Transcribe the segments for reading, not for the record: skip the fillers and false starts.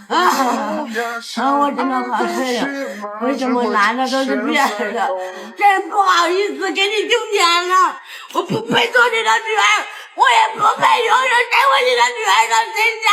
我真的后悔了，为什么男的都是别人的？真不好意思给你丢脸了，我不配做你的女儿，我也不配拥有身为你的女儿的身上。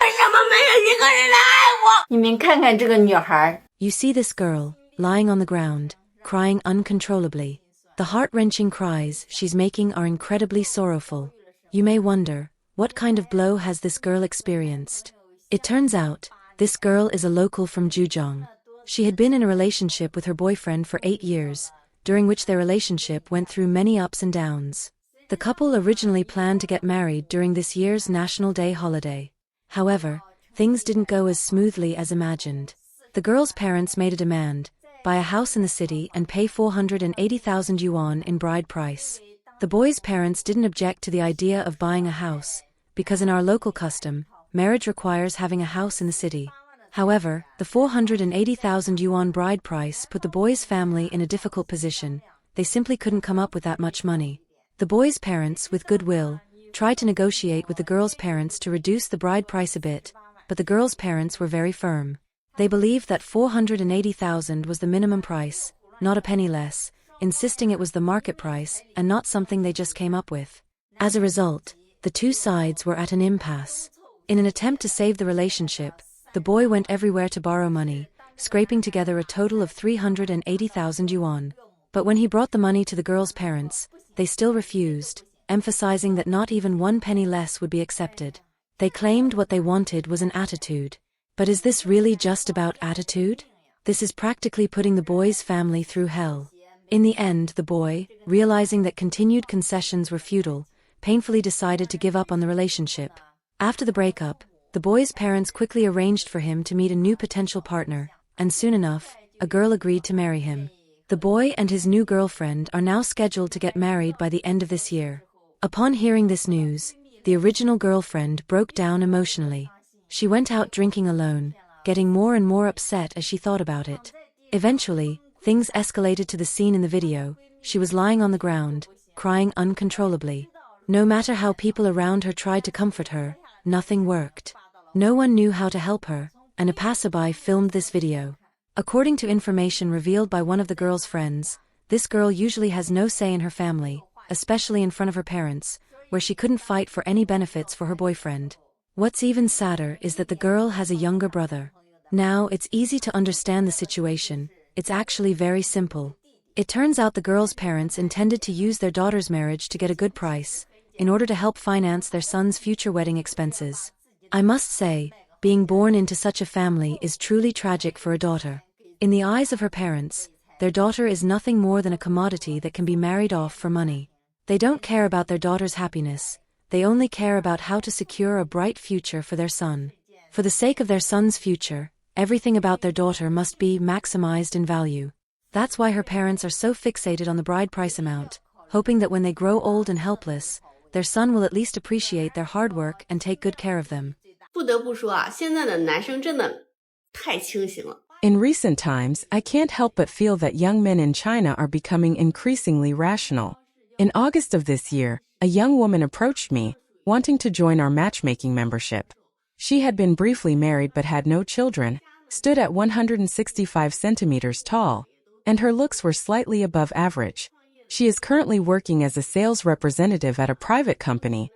为什么没有一个人来爱我？你们看看这个女孩。You see this girl, lying on the ground, crying uncontrollably. The heart-wrenching cries she's making are incredibly sorrowful. You may wonder, what kind of blow has this girl experienced? It turns out, this girl is a local from Zhejiang. She had been in a relationship with her boyfriend for 8 years, during which their relationship went through many ups and downs. The couple originally planned to get married during this year's National Day holiday. However, things didn't go as smoothly as imagined. The girl's parents made a demand: buy a house in the city and pay 480,000 yuan in bride price. The boy's parents didn't object to the idea of buying a house, because in our local custom, marriage requires having a house in the city. However, the 480,000 yuan bride price put the boy's family in a difficult position. They simply couldn't come up with that much money. The boy's parents, with goodwill, tried to negotiate with the girl's parents to reduce the bride price a bit, but the girl's parents were very firm. They believed that 480,000 was the minimum price, not a penny less, insisting it was the market price and not something they just came up with. As a result, the two sides were at an impasse. In an attempt to save the relationship, the boy went everywhere to borrow money, scraping together a total of 380,000 yuan. But when he brought the money to the girl's parents, they still refused, emphasizing that not even 1 penny less would be accepted. They claimed what they wanted was an attitude. But is this really just about attitude? This is practically putting the boy's family through hell. In the end, the boy, realizing that continued concessions were futile, painfully decided to give up on the relationship. After the breakup, the boy's parents quickly arranged for him to meet a new potential partner, and soon enough, a girl agreed to marry him. The boy and his new girlfriend are now scheduled to get married by the end of this year. Upon hearing this news, the original girlfriend broke down emotionally. She went out drinking alone, getting more and more upset as she thought about it. Eventually, things escalated to the scene in the video. She was lying on the ground, crying uncontrollably. No matter how people around her tried to comfort her, nothing worked. No one knew how to help her, and a passerby filmed this video. According to information revealed by one of the girl's friends, this girl usually has no say in her family, especially in front of her parents, where she couldn't fight for any benefits for her boyfriend. What's even sadder is that the girl has a younger brother. Now, it's easy to understand the situation. It's actually very simple. It turns out the girl's parents intended to use their daughter's marriage to get a good price, in order to help finance their son's future wedding expenses. I must say, being born into such a family is truly tragic for a daughter. In the eyes of her parents, their daughter is nothing more than a commodity that can be married off for money. They don't care about their daughter's happiness. They only care about how to secure a bright future for their son. For the sake of their son's future, everything about their daughter must be maximized in value. That's why her parents are so fixated on the bride price amount, hoping that when they grow old and helpless, their son will at least appreciate their hard work and take good care of them. 不得不说啊，现在的男生真的太清醒了。 In recent times, I can't help but feel that young men in China are becoming increasingly rational. In August of this year, a young woman approached me, wanting to join our matchmaking membership. She had been briefly married but had no children, stood at 165 centimeters tall, and her looks were slightly above average. She is currently working as a sales representative at a private company,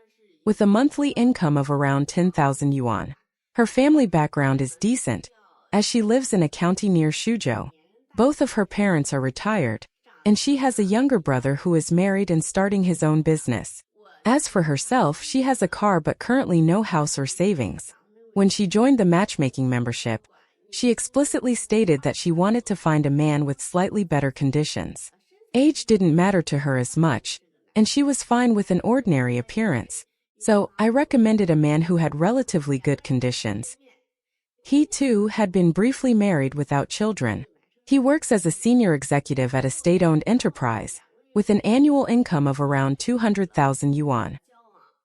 with a monthly income of around 10,000 yuan. Her family background is decent, as she lives in a county near Suzhou. Both of her parents are retired, and she has a younger brother who is married and starting his own business. As for herself, she has a car but currently no house or savings. When she joined the matchmaking membership, she explicitly stated that she wanted to find a man with slightly better conditions. Age didn't matter to her as much, and she was fine with an ordinary appearance. So, I recommended a man who had relatively good conditions. He too had been briefly married without children. He works as a senior executive at a state-owned enterprise, with an annual income of around 200,000 yuan.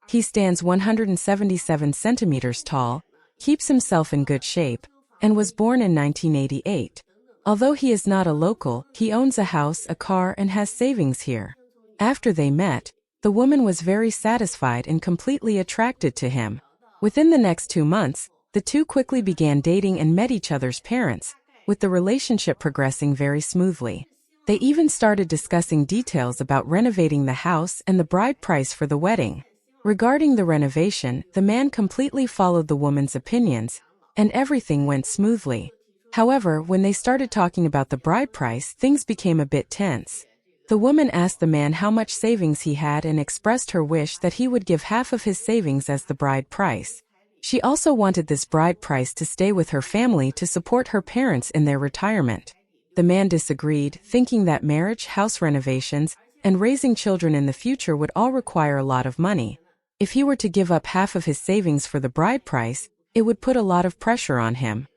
He stands 177 centimeters tall, keeps himself in good shape, and was born in 1988. Although he is not a local, he owns a house, a car, and has savings here. After they met, the woman was very satisfied and completely attracted to him. Within the next 2 months, the two quickly began dating and met each other's parents, with the relationship progressing very smoothly. They even started discussing details about renovating the house and the bride price for the wedding. Regarding the renovation, the man completely followed the woman's opinions, and everything went smoothly. However, when they started talking about the bride price, things became a bit tense. The woman asked the man how much savings he had and expressed her wish that he would give half of his savings as the bride price. She also wanted this bride price to stay with her family to support her parents in their retirement. The man disagreed, thinking that marriage, house renovations, and raising children in the future would all require a lot of money. If he were to give up half of his savings for the bride price, it would put a lot of pressure on him.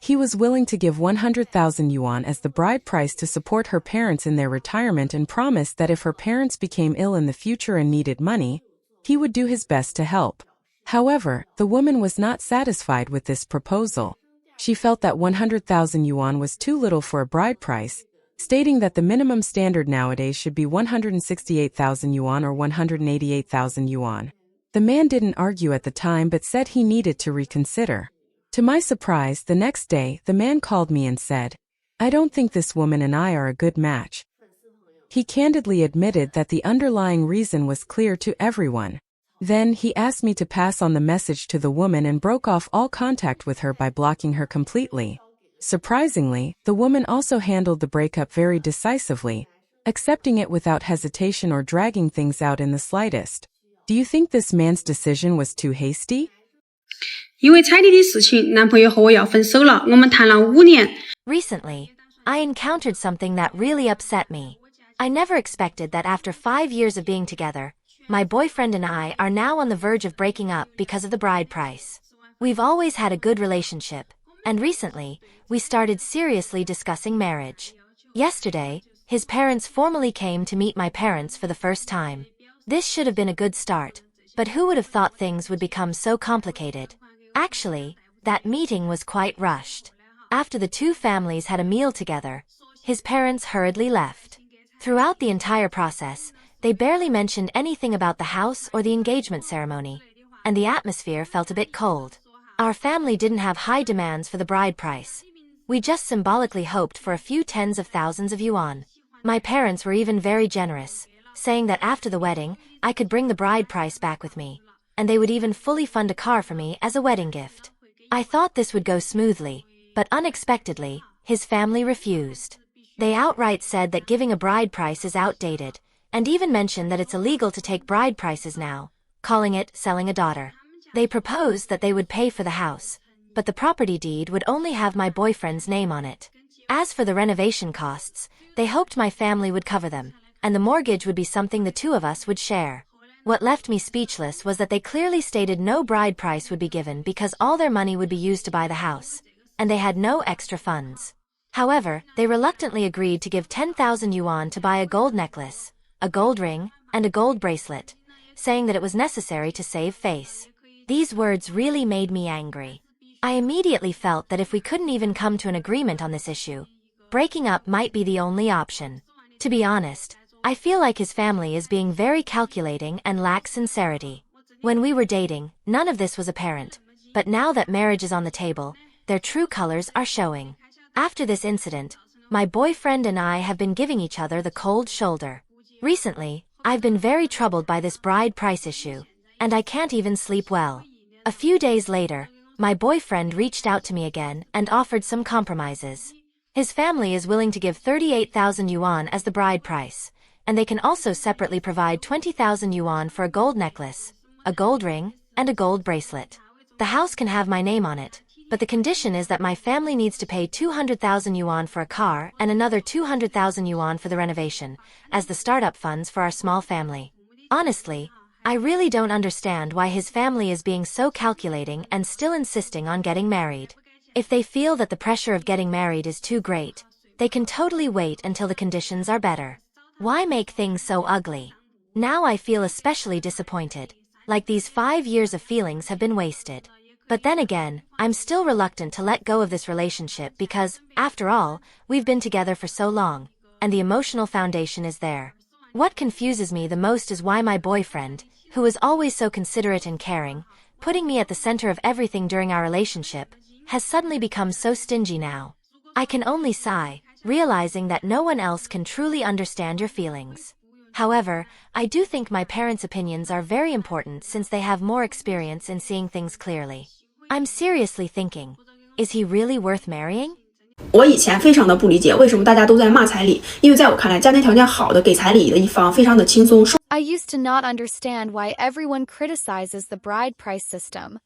He was willing to give 100,000 yuan as the bride price to support her parents in their retirement and promised that if her parents became ill in the future and needed money, he would do his best to help. However, the woman was not satisfied with this proposal. She felt that 100,000 yuan was too little for a bride price, stating that the minimum standard nowadays should be 168,000 yuan or 188,000 yuan. The man didn't argue at the time but said he needed to reconsider. To my surprise, the next day, the man called me and said, "I don't think this woman and I are a good match." He candidly admitted that the underlying reason was clear to everyone. Then, he asked me to pass on the message to the woman and broke off all contact with her by blocking her completely. Surprisingly, the woman also handled the breakup very decisively, accepting it without hesitation or dragging things out in the slightest. Do you think this man's decision was too hasty? 因为彩礼的事情，男朋友和我要分手了，我们谈了5年。 Recently, I encountered something that really upset me. I never expected that after 5 years of being together, my boyfriend and I are now on the verge of breaking up because of the bride price. We've always had a good relationship, and recently, we started seriously discussing marriage. Yesterday, his parents formally came to meet my parents for the first time. This should have been a good start, but who would have thought things would become so complicated? Actually, that meeting was quite rushed. After the two families had a meal together, his parents hurriedly left. Throughout the entire process, they barely mentioned anything about the house or the engagement ceremony, and the atmosphere felt a bit cold. Our family didn't have high demands for the bride price. We just symbolically hoped for a few tens of thousands of yuan. My parents were even very generous, saying that after the wedding, I could bring the bride price back with me, and they would even fully fund a car for me as a wedding gift. I thought this would go smoothly, but unexpectedly, his family refused. They outright said that giving a bride price is outdated, and even mentioned that it's illegal to take bride prices now, calling it selling a daughter. They proposed that they would pay for the house, but the property deed would only have my boyfriend's name on it. As for the renovation costs, they hoped my family would cover them, and the mortgage would be something the two of us would share. What left me speechless was that they clearly stated no bride price would be given because all their money would be used to buy the house, and they had no extra funds. However, they reluctantly agreed to give 10,000 yuan to buy a gold necklace, a gold ring, and a gold bracelet, saying that it was necessary to save face. These words really made me angry. I immediately felt that if we couldn't even come to an agreement on this issue, breaking up might be the only option. To be honest, I feel like his family is being very calculating and lacks sincerity. When we were dating, none of this was apparent, but now that marriage is on the table, their true colors are showing. After this incident, my boyfriend and I have been giving each other the cold shoulder. Recently, I've been very troubled by this bride price issue, and I can't even sleep well. A few days later, my boyfriend reached out to me again and offered some compromises. His family is willing to give 38,000 yuan as the bride price, and they can also separately provide 20,000 yuan for a gold necklace, a gold ring, and a gold bracelet. The house can have my name on it, but the condition is that my family needs to pay 200,000 yuan for a car and another 200,000 yuan for the renovation, as the startup funds for our small family. Honestly, I really don't understand why his family is being so calculating and still insisting on getting married. If they feel that the pressure of getting married is too great, they can totally wait until the conditions are better. Why make things so ugly? Now I feel especially disappointed, like these 5 years of feelings have been wasted. But then again, I'm still reluctant to let go of this relationship because, after all, we've been together for so long, and the emotional foundation is there. What confuses me the most is why my boyfriend, who is always so considerate and caring, putting me at the center of everything during our relationship, has suddenly become so stingy now. I can only sigh, realizing that no one else can truly understand your feelings. However, I do think my parents' opinions are very important since they have more experience in seeing things clearly. I'm seriously thinking, is he really worth marrying? 我以前非常的不理解为什么大家都在骂彩礼，因为在我看来，家庭条件好的给彩礼的一方非常的轻松。I used to not understand why everyone criticizes the bride price system.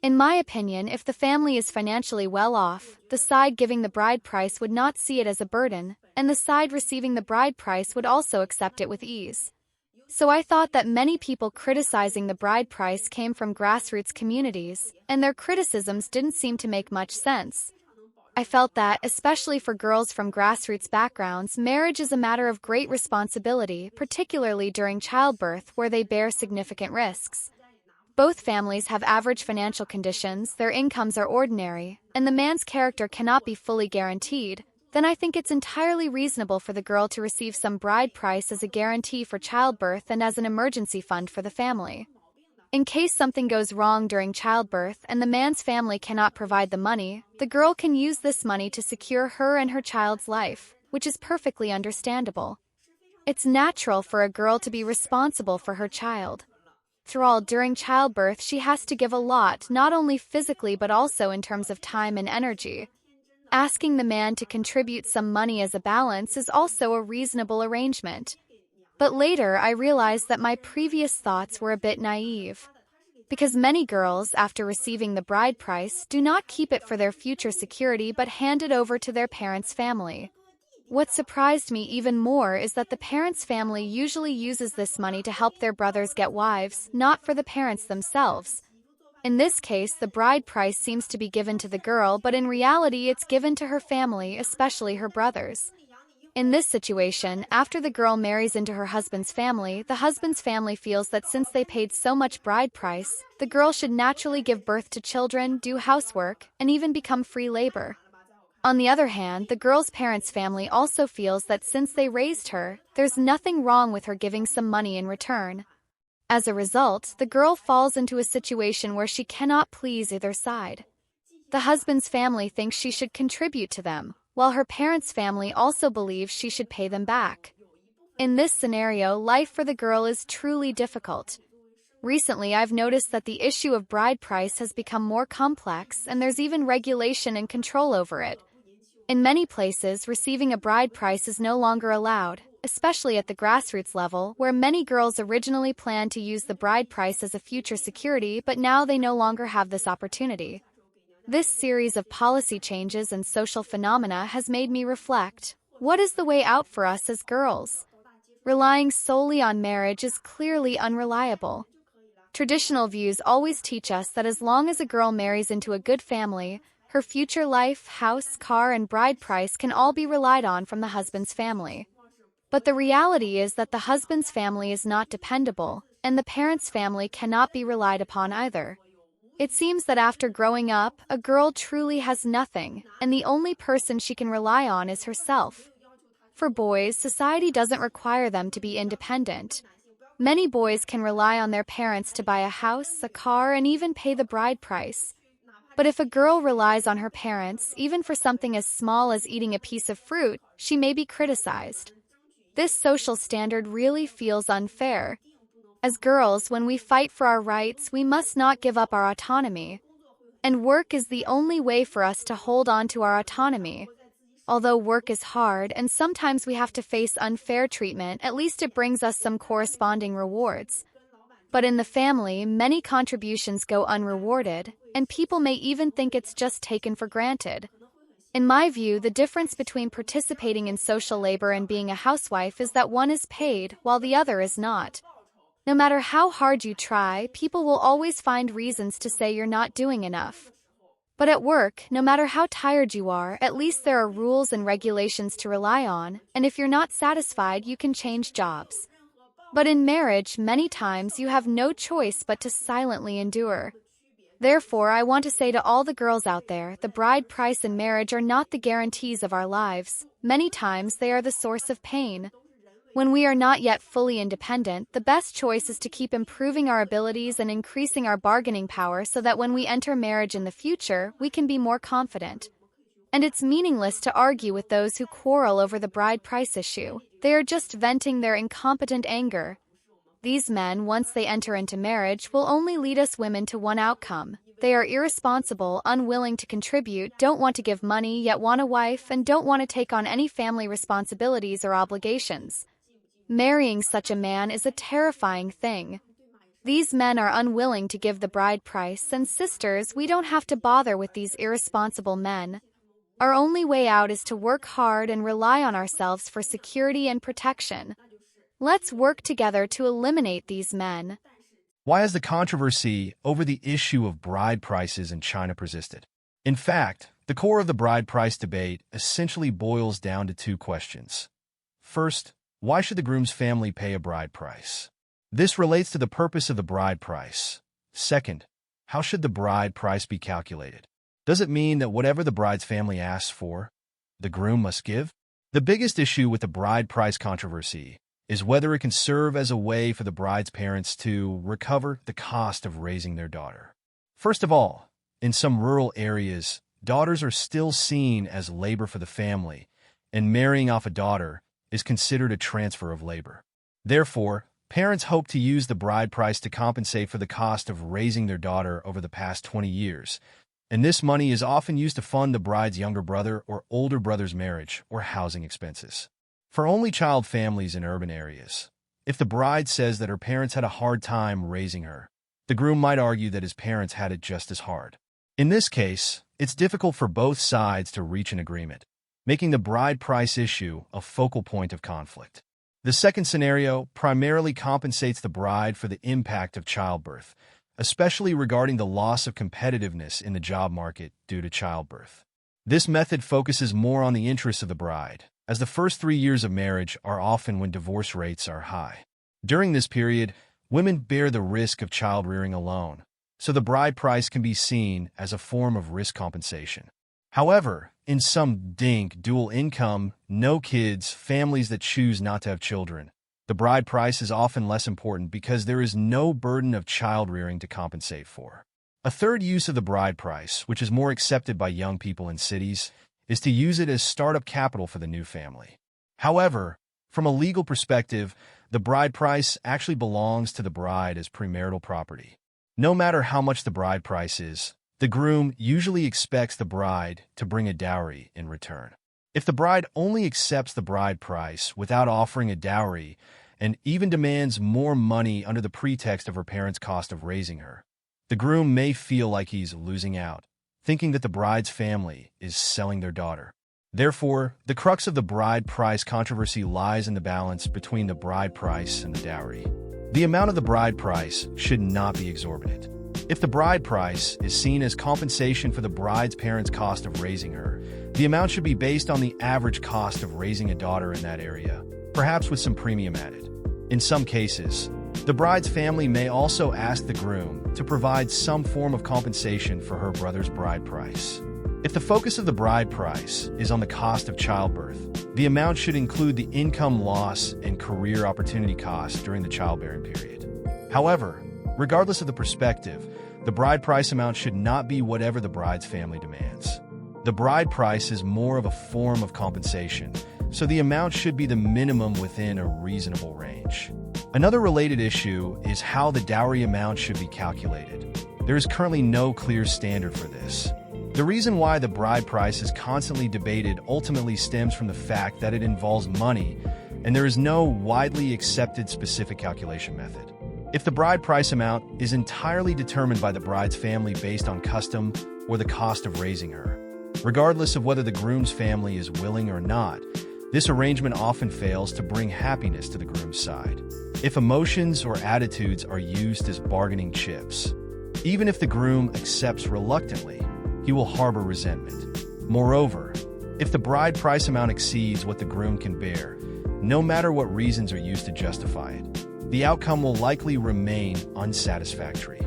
In my opinion, if the family is financially well off, the side giving the bride price would not see it as a burden, and the side receiving the bride price would also accept it with ease. So I thought that many people criticizing the bride price came from grassroots communities, and their criticisms didn't seem to make much sense. I felt that, especially for girls from grassroots backgrounds, marriage is a matter of great responsibility, particularly during childbirth, where they bear significant risks. Both families have average financial conditions, their incomes are ordinary, and the man's character cannot be fully guaranteed, then I think it's entirely reasonable for the girl to receive some bride price as a guarantee for childbirth and as an emergency fund for the family. In case something goes wrong during childbirth and the man's family cannot provide the money, the girl can use this money to secure her and her child's life, which is perfectly understandable. It's natural for a girl to be responsible for her child. After all, during childbirth, she has to give a lot, not only physically but also in terms of time and energy. Asking the man to contribute some money as a balance is also a reasonable arrangement. But later, I realized that my previous thoughts were a bit naive. Because many girls, after receiving the bride price, do not keep it for their future security but hand it over to their parents' family. What surprised me even more is that the parents' family usually uses this money to help their brothers get wives, not for the parents themselves. In this case, the bride price seems to be given to the girl, but in reality it's given to her family, especially her brothers. In this situation, after the girl marries into her husband's family, the husband's family feels that since they paid so much bride price, the girl should naturally give birth to children, do housework, and even become free labor. On the other hand, the girl's parents' family also feels that since they raised her, there's nothing wrong with her giving some money in return. As a result, the girl falls into a situation where she cannot please either side. The husband's family thinks she should contribute to them, while her parents' family also believes she should pay them back. In this scenario, life for the girl is truly difficult. Recently, I've noticed that the issue of bride price has become more complex, and there's even regulation and control over it. In many places, receiving a bride price is no longer allowed, especially at the grassroots level, where many girls originally planned to use the bride price as a future security, but now they no longer have this opportunity. This series of policy changes and social phenomena has made me reflect, what is the way out for us as girls? Relying solely on marriage is clearly unreliable. Traditional views always teach us that as long as a girl marries into a good family, her future life, house, car, and bride price can all be relied on from the husband's family. But the reality is that the husband's family is not dependable, and the parents' family cannot be relied upon either. It seems that after growing up, a girl truly has nothing, and the only person she can rely on is herself. For boys, society doesn't require them to be independent. Many boys can rely on their parents to buy a house, a car, and even pay the bride price. But if a girl relies on her parents, even for something as small as eating a piece of fruit, she may be criticized. This social standard really feels unfair. As girls, when we fight for our rights, we must not give up our autonomy. And work is the only way for us to hold on to our autonomy. Although work is hard and sometimes we have to face unfair treatment, at least it brings us some corresponding rewards. But in the family, many contributions go unrewarded, and people may even think it's just taken for granted. In my view, the difference between participating in social labor and being a housewife is that one is paid, while the other is not. No matter how hard you try, people will always find reasons to say you're not doing enough. But at work, no matter how tired you are, at least there are rules and regulations to rely on, and if you're not satisfied, you can change jobs. But in marriage, many times you have no choice but to silently endure. Therefore, I want to say to all the girls out there, the bride price and marriage are not the guarantees of our lives. Many times they are the source of pain. When we are not yet fully independent, the best choice is to keep improving our abilities and increasing our bargaining power so that when we enter marriage in the future, we can be more confident. And it's meaningless to argue with those who quarrel over the bride price issue. They are just venting their incompetent anger. These men, once they enter into marriage, will only lead us women to one outcome. They are irresponsible, unwilling to contribute, don't want to give money, yet want a wife, and don't want to take on any family responsibilities or obligations. Marrying such a man is a terrifying thing. These men are unwilling to give the bride price, and sisters, we don't have to bother with these irresponsible men. Our only way out is to work hard and rely on ourselves for security and protection. Let's work together to eliminate these men. Why has the controversy over the issue of bride prices in China persisted? In fact, the core of the bride price debate essentially boils down to two questions. First, why should the groom's family pay a bride price? This relates to the purpose of the bride price. Second, how should the bride price be calculated? Does it mean that whatever the bride's family asks for, the groom must give? The biggest issue with the bride price controversy is whether it can serve as a way for the bride's parents to recover the cost of raising their daughter. First of all, in some rural areas, daughters are still seen as labor for the family, and marrying off a daughter is considered a transfer of labor. Therefore, parents hope to use the bride price to compensate for the cost of raising their daughter over the past 20 years, and this money is often used to fund the bride's younger brother or older brother's marriage or housing expenses. For only-child families in urban areas, if the bride says that her parents had a hard time raising her, the groom might argue that his parents had it just as hard. In this case, it's difficult for both sides to reach an agreement, making the bride price issue a focal point of conflict. The second scenario primarily compensates the bride for the impact of childbirth, especially regarding the loss of competitiveness in the job market due to childbirth. This method focuses more on the interests of the bride, as the first 3 years of marriage are often when divorce rates are high. During this period, women bear the risk of child-rearing alone, so the bride price can be seen as a form of risk compensation. However, in some dual income, no kids, families that choose not to have children, the bride price is often less important because there is no burden of child-rearing to compensate for. A third use of the bride price, which is more accepted by young people in cities, is to use it as startup capital for the new family. However, from a legal perspective, the bride price actually belongs to the bride as premarital property. No matter how much the bride price is, the groom usually expects the bride to bring a dowry in return. If the bride only accepts the bride price without offering a dowry and even demands more money under the pretext of her parents' cost of raising her, the groom may feel like he's losing out, thinking that the bride's family is selling their daughter. Therefore, the crux of the bride price controversy lies in the balance between the bride price and the dowry. The amount of the bride price should not be exorbitant. If the bride price is seen as compensation for the bride's parents' cost of raising her, the amount should be based on the average cost of raising a daughter in that area, perhaps with some premium added. In some cases, the bride's family may also ask the groom to provide some form of compensation for her brother's bride price. If the focus of the bride price is on the cost of childbirth, the amount should include the income loss and career opportunity costs during the childbearing period. However, regardless of the perspective, the bride price amount should not be whatever the bride's family demands. The bride price is more of a form of compensation, so the amount should be the minimum within a reasonable range. Another related issue is how the dowry amount should be calculated. There is currently no clear standard for this. The reason why the bride price is constantly debated ultimately stems from the fact that it involves money, and there is no widely accepted specific calculation method. If the bride price amount is entirely determined by the bride's family based on custom or the cost of raising her, regardless of whether the groom's family is willing or not, this arrangement often fails to bring happiness to the groom's side. If emotions or attitudes are used as bargaining chips, even if the groom accepts reluctantly, he will harbor resentment. Moreover, if the bride price amount exceeds what the groom can bear, no matter what reasons are used to justify it, the outcome will likely remain unsatisfactory.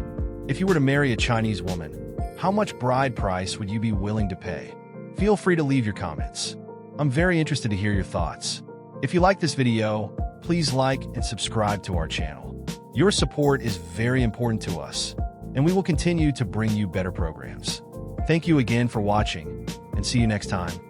If you were to marry a Chinese woman, how much bride price would you be willing to pay? Feel free to leave your comments. I'm very interested to hear your thoughts. If you like this video, please like and subscribe to our channel. Your support is very important to us, and we will continue to bring you better programs. Thank you again for watching, and see you next time.